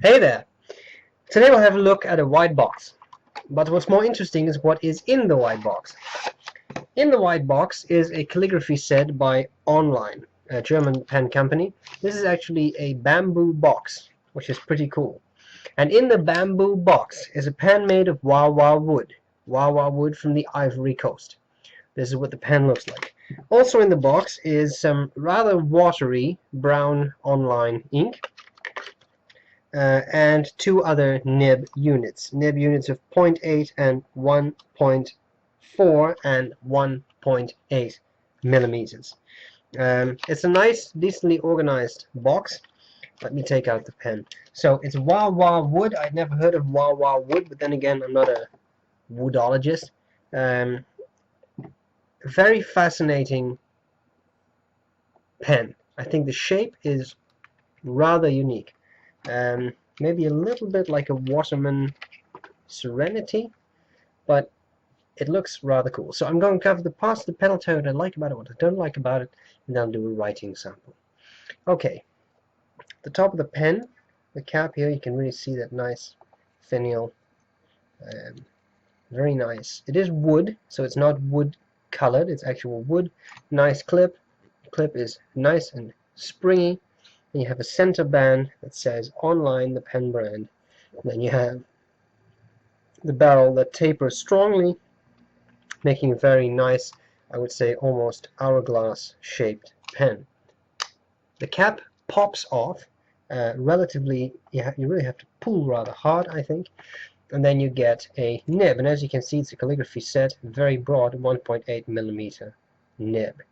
Hey there! Today we'll have a look at a white box. But what's more interesting is what is in the white box. In the white box is a calligraphy set by Online, a German pen company. This is actually a bamboo box, which is pretty cool. And in the bamboo box is a pen made of wah-wah wood from the Ivory Coast. This is what the pen looks like. Also in the box is some rather watery brown Online ink. And two other nib units. Nib units of 0.8 and 1.4 and 1.8 millimeters. It's a nice, decently organized box. Let me take out the pen. So it's wah-wah wood. I'd never heard of wah-wah wood, but then again, I'm not a woodologist. Very fascinating pen. I think the shape is rather unique. Maybe a little bit like a Waterman Serenity, but it looks rather cool. So I'm going to cover the parts of the pedal toe that I like about it, what I don't like about it, and then I'll do a writing sample. Okay, the top of the pen, the cap here, you can really see that nice finial. Very nice. It is wood, so it's not wood colored, it's actual wood. Nice clip. The clip is nice and springy. And you have a center band that says Online, the pen brand. And then you have the barrel that tapers strongly, making a very nice, I would say almost hourglass shaped pen. The cap pops off relatively, you really have to pull rather hard, I think. And then you get a nib, and as you can see, it's a calligraphy set, very broad, 1.8 millimeter nib.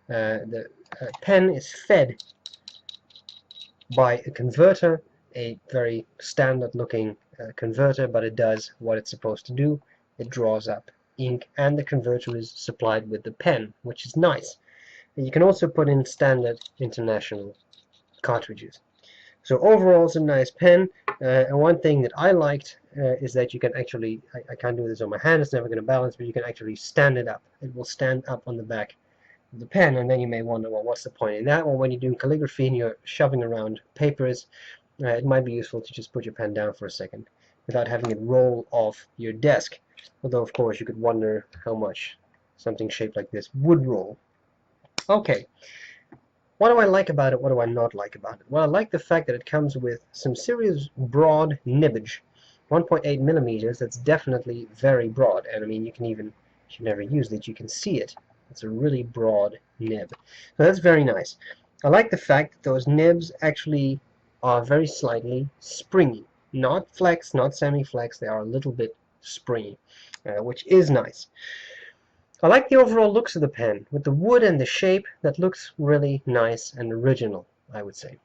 The pen is fed by a converter, a very standard looking converter, but it does what it's supposed to do. It draws up ink, and the converter is supplied with the pen, which is nice. And you can also put in standard international cartridges. So overall, it's a nice pen, and one thing that I liked is that you can actually, I can't do this on my hand, it's never going to balance, but you can actually stand it up. It will stand up on the back the pen, and then you may wonder, well, what's the point in that? Well, when you're doing calligraphy and you're shoving around papers, it might be useful to just put your pen down for a second without having it roll off your desk. Although, of course, you could wonder how much something shaped like this would roll. Okay, what do I like about it? What do I not like about it? Well, I like the fact that it comes with some serious broad nibbage. 1.8 millimeters, that's definitely very broad, and I mean, you can even, if you've never used it, you can see it. It's a really broad nib. So that's very nice. I like the fact that those nibs actually are very slightly springy. Not flex, not semi-flex, they are a little bit springy, which is nice. I like the overall looks of the pen, with the wood and the shape. That looks really nice and original, I would say.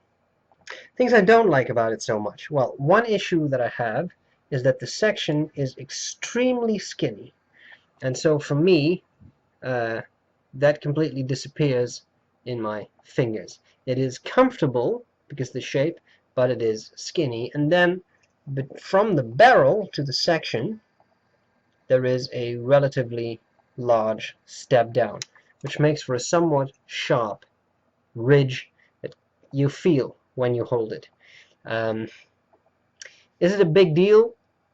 Things I don't like about it so much. Well, one issue that I have is that the section is extremely skinny. And so for me, that completely disappears in my fingers. It is comfortable because of the shape, but it is skinny. And then from the barrel to the section, there is a relatively large step down, which makes for a somewhat sharp ridge that you feel when you hold it. Is it a big deal?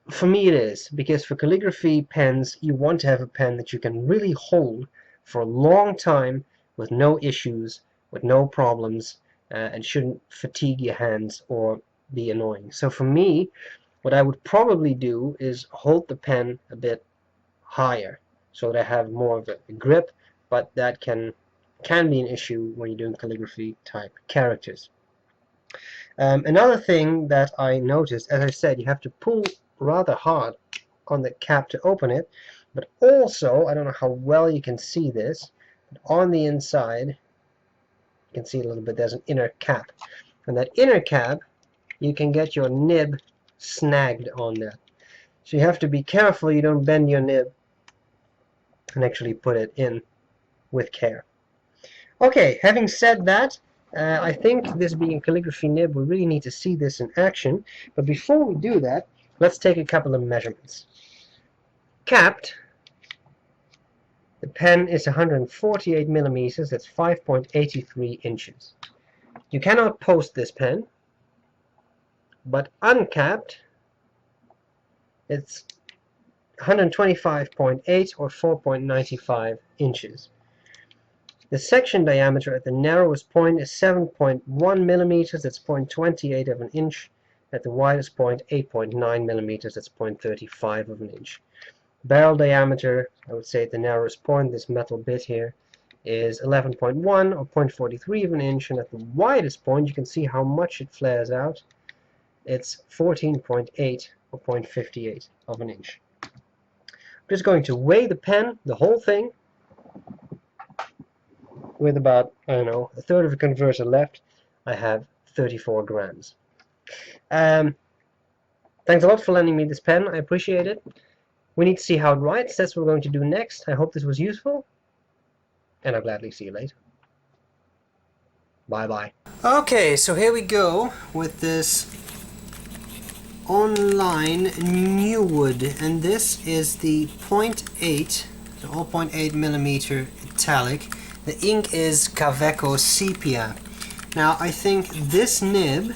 For me it is, because for calligraphy pens, you want to have a pen that you can really hold for a long time with no issues, with no problems, and shouldn't fatigue your hands or be annoying. So for me, what I would probably do is hold the pen a bit higher so that I have more of a grip, but that can be an issue when you're doing calligraphy type characters. Another thing that I noticed, as I said, you have to pull rather hard on the cap to open it, but also, I don't know how well you can see this, but on the inside, you can see a little bit, there's an inner cap. And that inner cap, you can get your nib snagged on that. So you have to be careful you don't bend your nib and actually put it in with care. Okay, having said that, I think this being a calligraphy nib, we really need to see this in action. But before we do that, let's take a couple of measurements. Capped, the pen is 148 millimeters, that's 5.83 inches. You cannot post this pen. but uncapped it's 125.8 or 4.95 inches. The section diameter at the narrowest point is 7.1 millimeters, that's 0.28 of an inch. At the widest point, 8.9 millimeters, that's 0.35 of an inch. Barrel diameter, I would say at the narrowest point, this metal bit here, is 11.1 or 0.43 of an inch, and at the widest point, you can see how much it flares out. It's 14.8 or 0.58 of an inch. I'm just going to weigh the pen, the whole thing, with about, I don't know, a third of a converter left. I have 34 grams. Thanks a lot for lending me this pen. I appreciate it. We need to see how it writes. That's what we're going to do next. I hope this was useful, and I'll gladly see you later. Bye-bye. Okay, so here we go with this online Newood, and this is the 0.8, the 0.8 millimeter italic. The ink is Kaweco Sepia. Now I think this nib,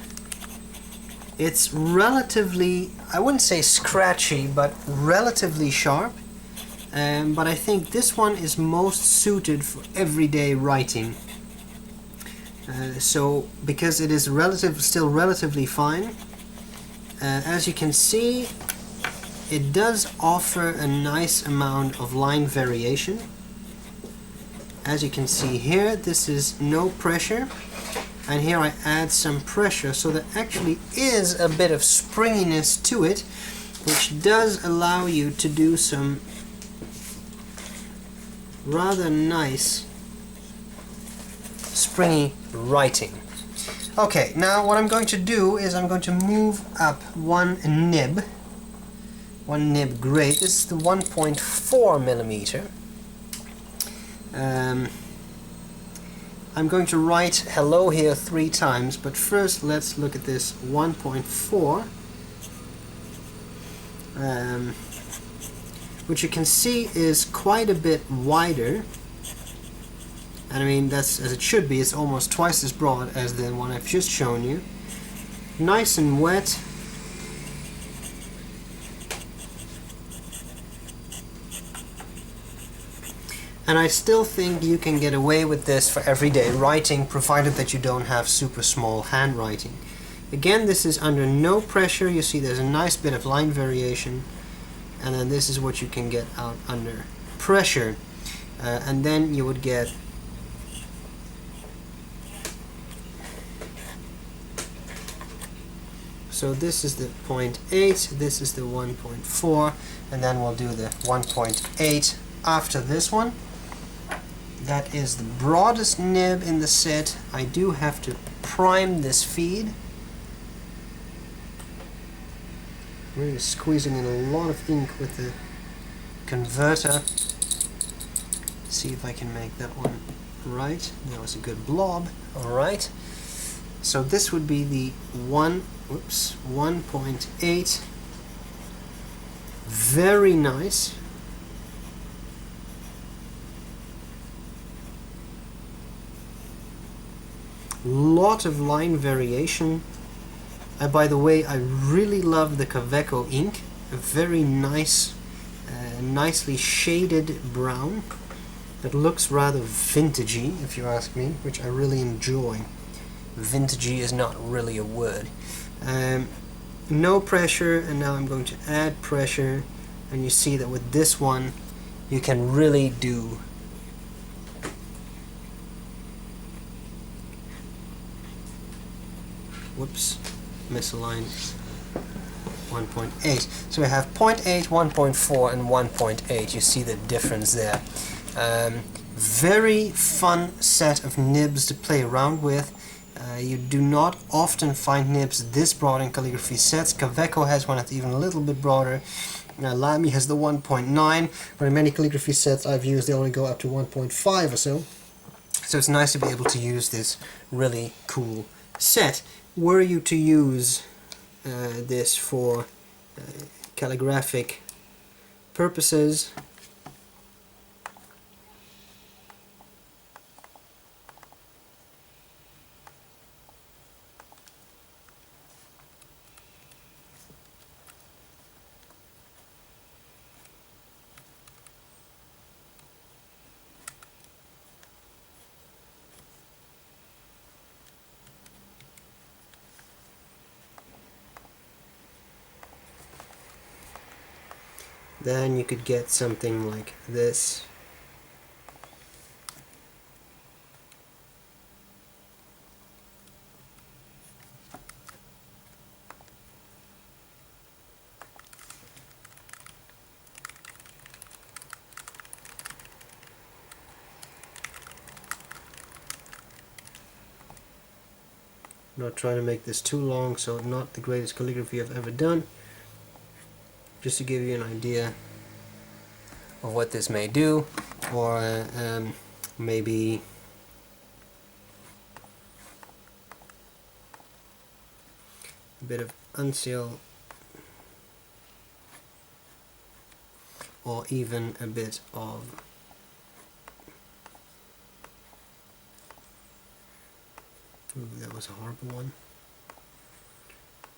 it's relatively, I wouldn't say scratchy, but relatively sharp. But I think this one is most suited for everyday writing. So because it is still relatively fine, as you can see, it does offer a nice amount of line variation. As you can see here, this is no pressure, and here I add some pressure, so there actually is a bit of springiness to it, which does allow you to do some rather nice springy writing. Okay, now what I'm going to do is I'm going to move up one nib grade. This is the 1.4 millimeter. I'm going to write hello here 3 times, but first let's look at this 1.4, which you can see is quite a bit wider. And I mean, that's as it should be. It's almost twice as broad as the one I've just shown you. Nice and wet. And I still think you can get away with this for everyday writing, provided that you don't have super small handwriting. Again, this is under no pressure. You see there's a nice bit of line variation. And then this is what you can get out under pressure. And then you would get so this is the 0.8, this is the 1.4, and then we'll do the 1.8 after this one. That is the broadest nib in the set. I do have to prime this feed. Really squeezing in a lot of ink with the converter. See if I can make that one right. That was a good blob. Alright. So this would be the 1.8. Very nice. Lot of line variation. And by the way, I really love the Kaweco ink. A very nice, nicely shaded brown that looks rather vintagey, if you ask me, which I really enjoy. Vintagey is not really a word. No pressure, and now I'm going to add pressure, and you see that with this one you can really do misaligned 1.8. So we have 0.8, 1.4 and 1.8. You see the difference there. Very fun set of nibs to play around with. You do not often find nibs this broad in calligraphy sets. Kaweco has one that's even a little bit broader. Lamy has the 1.9, but in many calligraphy sets I've used they only go up to 1.5 or so. So it's nice to be able to use this really cool set. Were you to use this for calligraphic purposes, then you could get something like this. Not trying to make this too long, so not the greatest calligraphy I've ever done. Just to give you an idea of what this may do, or maybe a bit of unseal, or even a bit of ooh, that was a horrible one.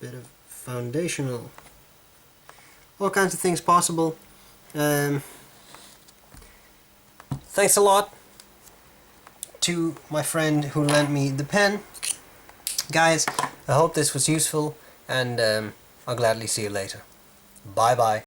Bit of foundational. All kinds of things possible. Thanks a lot to my friend who lent me the pen. Guys, I hope this was useful, and I'll gladly see you later. Bye bye.